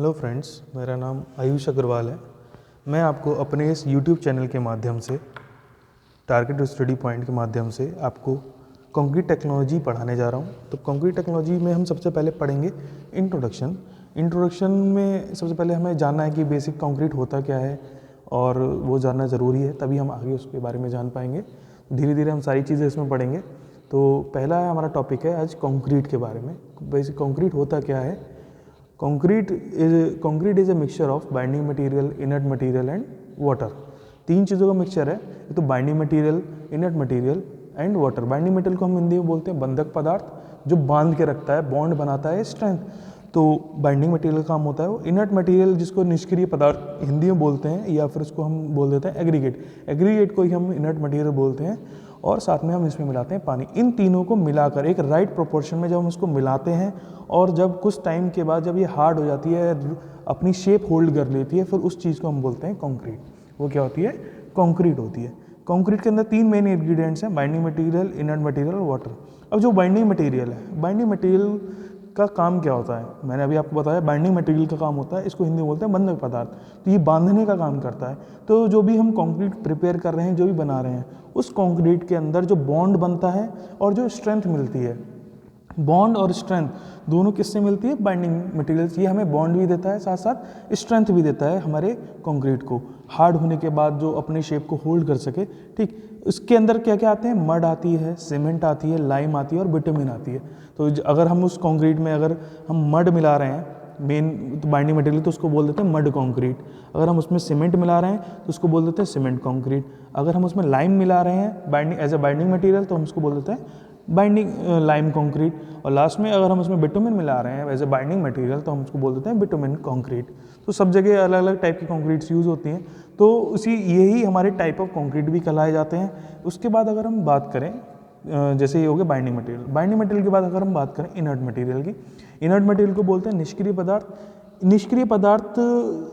Hello friends, मेरा नाम आयुष अग्रवाल है। मैं आपको अपने इस यूट्यूब चैनल के माध्यम से, टारगेट स्टडी पॉइंट के माध्यम से आपको कंक्रीट टेक्नोलॉजी पढ़ाने जा रहा हूँ। तो कंक्रीट टेक्नोलॉजी में हम सबसे पहले पढ़ेंगे इंट्रोडक्शन में सबसे पहले हमें जानना है कि बेसिक कंक्रीट होता क्या है, और वो जानना ज़रूरी है, तभी हम आगे उसके बारे में जान पाएंगे। धीरे धीरे हम सारी चीज़ें इसमें पढ़ेंगे। तो पहला हमारा टॉपिक है आज कंक्रीट के बारे में। बेसिक कंक्रीट होता क्या है। Concrete is a mixture of binding material, inert material and water. तीन चीज़ों का मिक्सचर है। एक तो binding material, inert material and water. Binding material को हम हिंदी में बोलते हैं बंधक पदार्थ, जो बांध के रखता है, बॉन्ड बनाता है, स्ट्रेंथ। तो बाइंडिंग मटेरियल काम होता है वो। इनर्ट मटेरियल जिसको निष्क्रिय पदार्थ हिंदी में बोलते हैं, या फिर उसको हम बोल देते हैं एग्रीगेट। एग्रीगेट को ही हम इनर्ट मटेरियल बोलते हैं, और साथ में हम इसमें मिलाते हैं पानी। इन तीनों को मिलाकर एक राइट प्रोपोर्शन में जब हम उसको मिलाते हैं, और जब कुछ टाइम के बाद जब ये हार्ड हो जाती है, अपनी शेप होल्ड कर लेती है, फिर उस चीज़ को हम बोलते हैं कंक्रीट। वो क्या होती है? कंक्रीट होती है। कंक्रीट के अंदर तीन मेन इंग्रेडिएंट्स हैं, बाइंडिंग मटेरियल, इनर्ट मटेरियल और वाटर। अब जो बाइंडिंग मटेरियल है, बाइंडिंग मटेरियल का काम क्या होता है? मैंने अभी आपको बताया बाइंडिंग मटेरियल का काम होता है, इसको हिंदी में बोलते हैं बंधक पदार्थ। तो ये बांधने का काम करता है। तो जो भी हम कंक्रीट प्रिपेयर कर रहे हैं, जो भी बना रहे हैं, उस कंक्रीट के अंदर जो बॉन्ड बनता है और जो स्ट्रेंथ मिलती है, बॉन्ड और स्ट्रेंथ दोनों किससे मिलती है? Binding material. ये हमें बॉन्ड भी देता है, साथ साथ स्ट्रेंथ भी देता है हमारे कंक्रीट को, हार्ड होने के बाद जो अपने शेप को होल्ड कर सके। ठीक, इसके अंदर क्या क्या आते हैं? मड आती है, सीमेंट आती है, लाइम आती है और बिटुमिन आती है। तो अगर हम उस कंक्रीट में अगर हम मड मिला रहे हैं, मेन तो बाइंडिंग मटेरियल, तो उसको बोल देते हैं मड कंक्रीट। अगर हम उसमें सीमेंट मिला रहे हैं तो उसको बोल देते हैं सीमेंट कंक्रीट। अगर हम उसमें लाइम मिला रहे हैं binding as a binding material, तो हम उसको बोल देते हैं बाइंडिंग लाइम कंक्रीट। और लास्ट में अगर हम उसमें बिटुमिन मिला रहे हैं एज ए बाइंडिंग मटेरियल, तो हम उसको बोल देते हैं बिटुमिन कंक्रीट। तो सब जगह अलग अलग टाइप की कंक्रीट्स यूज़ होती हैं। तो यही हमारे टाइप ऑफ कंक्रीट भी कहलाए जाते हैं। उसके बाद अगर हम बात करें, जैसे ये हो गया बाइंडिंग मटेरियल। बाइंडिंग मटेरियल के बाद अगर हम बात करें इनर्ट मटेरियल की, इनर्ट मटेरियल को बोलते हैं निष्क्रिय पदार्थ। निष्क्रिय पदार्थ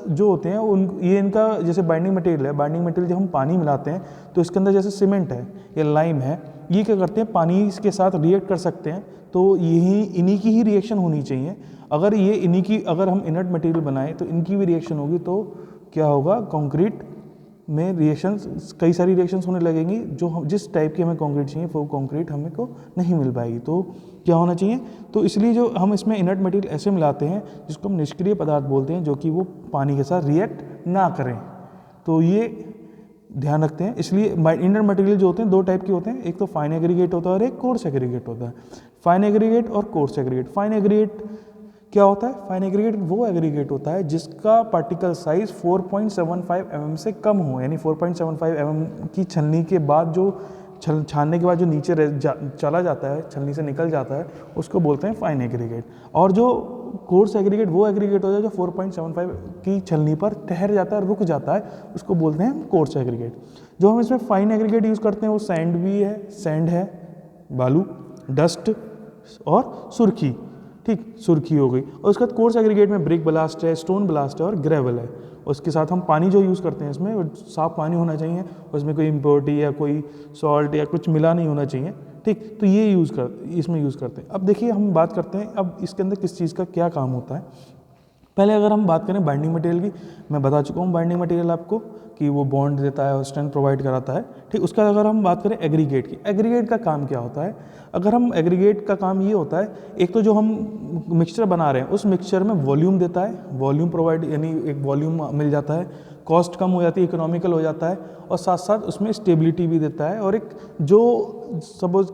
जो होते हैं ये इनका जैसे बाइंडिंग मटेरियल है, बाइंडिंग मटेरियल जब हम पानी मिलाते हैं तो इसके अंदर जैसे सीमेंट है या लाइम है, ये क्या करते हैं? पानी के साथ रिएक्ट कर सकते हैं। तो इन्हीं की ही रिएक्शन होनी चाहिए। अगर हम इनर्ट मटेरियल बनाएं तो इनकी भी रिएक्शन होगी, तो क्या होगा? कंक्रीट में रिएक्शंस, कई सारी रिएक्शंस होने लगेंगी। जो जिस टाइप की हमें कंक्रीट चाहिए वो कंक्रीट हमें को नहीं मिल पाएगी। तो क्या होना चाहिए? तो इसलिए जो हम इसमें इनर्ट मटेरियल ऐसे मिलाते हैं जिसको हम निष्क्रिय पदार्थ बोलते हैं, जो कि वो पानी के साथ रिएक्ट ना करें। तो ये ध्यान रखते हैं। इसलिए इनर्ट मटेरियल जो होते हैं दो टाइप के होते हैं, एक तो फाइन एग्रीगेट होता है और एक कोर्स एग्रीगेट होता है। फाइन एग्रीगेट और कोर्स एग्रीगेट। फाइन एग्रीगेट क्या होता है? फाइन एग्रीगेट वो एग्रीगेट होता है जिसका पार्टिकल साइज 4.75 mm से कम हो, यानी 4.75 mm की छलनी के बाद जो छानने के बाद जो नीचे चला जाता है, छलनी से निकल जाता है, उसको बोलते हैं फाइन एग्रीगेट। और जो कोर्स एग्रीगेट वो एग्रीगेट होता है जो 4.75 की छलनी पर ठहर जाता है, रुक जाता है, उसको बोलते हैं कोर्स एग्रीगेट। जो हम इसमें फाइन एग्रीगेट यूज़ करते हैं वो सैंड है, बालू, डस्ट और सुर्खी। ठीक, सुर्खी हो गई। और उसके बाद कोर्स एग्रीगेट में ब्रिक ब्लास्ट है, स्टोन ब्लास्ट है और ग्रेवल है। उसके साथ हम पानी जो यूज़ करते हैं इसमें साफ पानी होना चाहिए, उसमें कोई इम्प्योरिटी या कोई सॉल्ट या कुछ मिला नहीं होना चाहिए। ठीक, तो ये इसमें यूज़ करते हैं। अब देखिए हम बात करते हैं अब इसके अंदर किस चीज़ का क्या काम होता है। पहले अगर हम बात करें बाइंडिंग मटेरियल की, मैं बता चुका हूँ बाइंडिंग मटेरियल आपको कि वो बॉन्ड देता है और स्ट्रेंथ प्रोवाइड कराता है। ठीक, उसका अगर हम बात करें एग्रीगेट की, एग्रीगेट का काम क्या होता है? अगर हम एग्रीगेट का काम ये होता है, एक तो जो हम मिक्सचर बना रहे हैं उस मिक्सचर में वॉल्यूम देता है, वॉल्यूम प्रोवाइड, यानी एक वॉल्यूम मिल जाता है, कॉस्ट कम हो जाती है, इकोनॉमिकल हो जाता है, और साथ साथ उसमें स्टेबिलिटी भी देता है। और एक जो सपोज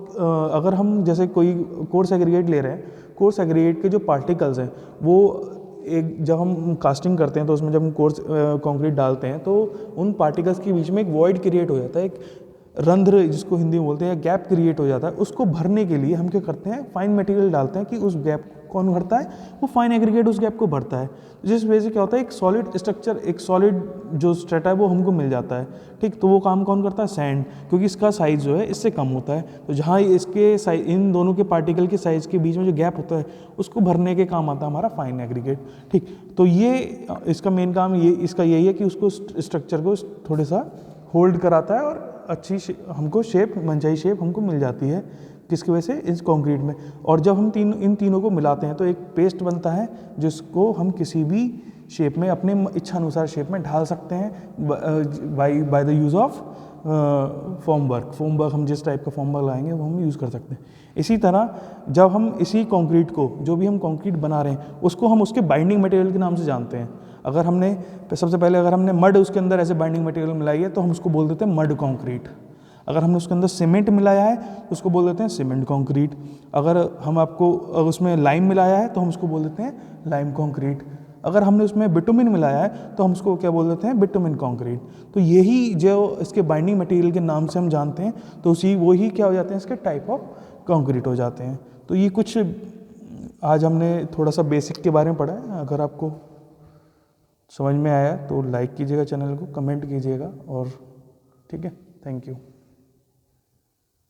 अगर हम जैसे कोई कोर्स एग्रीगेट ले रहे हैं, कोर्स एग्रीगेट के जो पार्टिकल्स हैं वो जब हम कास्टिंग करते हैं तो उसमें जब हम कोर्स कंक्रीट डालते हैं तो उन पार्टिकल्स के बीच में एक वॉइड क्रिएट हो जाता है, एक रंध्र जिसको हिंदी में बोलते हैं, गैप क्रिएट हो जाता है। उसको भरने के लिए हम क्या करते हैं? फाइन मटेरियल डालते हैं कि उस गैप कौन भरता है? वो फाइन एग्रीगेट उस गैप को भरता है। जिस वजह से क्या होता है? एक सॉलिड स्ट्रक्चर, एक सॉलिड जो स्ट्रेटा है वो हमको मिल जाता है। ठीक, तो वो काम कौन करता है? सैंड, क्योंकि इसका साइज जो है इससे कम होता है। तो जहाँ इन दोनों के पार्टिकल के साइज के बीच में जो गैप होता है उसको भरने के काम आता है हमारा फाइन एग्रीगेट। ठीक, तो ये इसका मेन काम इसका यही है कि उसको स्ट्रक्चर को थोड़ा सा होल्ड कराता है और अच्छी हमको शेप, मनचाही शेप हमको मिल जाती है किसकी वजह से, इस कंक्रीट में। और जब हम इन तीनों को मिलाते हैं तो एक पेस्ट बनता है जिसको हम किसी भी शेप में अपने इच्छा अनुसार शेप में ढाल सकते हैं by the use of form work. हम जिस टाइप का फॉर्म वर्क लाएंगे वो हम यूज़ कर सकते हैं। इसी तरह जब हम इसी कंक्रीट को, जो भी हम कंक्रीट बना रहे हैं, उसको हम उसके बाइंडिंग मटेरियल के नाम से जानते हैं। अगर हमने सबसे पहले अगर हमने मड उसके अंदर ऐसे बाइंडिंग मटेरियल मिलाई है तो हम उसको बोल देते हैं मड कंक्रीट। अगर हमने उसके अंदर सीमेंट मिलाया है तो उसको बोल देते हैं सीमेंट कंक्रीट। अगर उसमें लाइम मिलाया है तो हम उसको बोल देते हैं लाइम कंक्रीट। अगर हमने उसमें बिटुमिन मिलाया है तो हम उसको क्या बोल देते हैं, बिटुमिन कंक्रीट। तो यही जो इसके बाइंडिंग मटेरियल के नाम से हम जानते हैं, तो वही क्या हो जाते हैं, इसके टाइप ऑफ कंक्रीट हो जाते हैं। तो ये कुछ आज हमने थोड़ा सा बेसिक के बारे में पढ़ा है। अगर आपको समझ में आया तो लाइक कीजिएगा चैनल को, कमेंट कीजिएगा, और ठीक है, थैंक यू।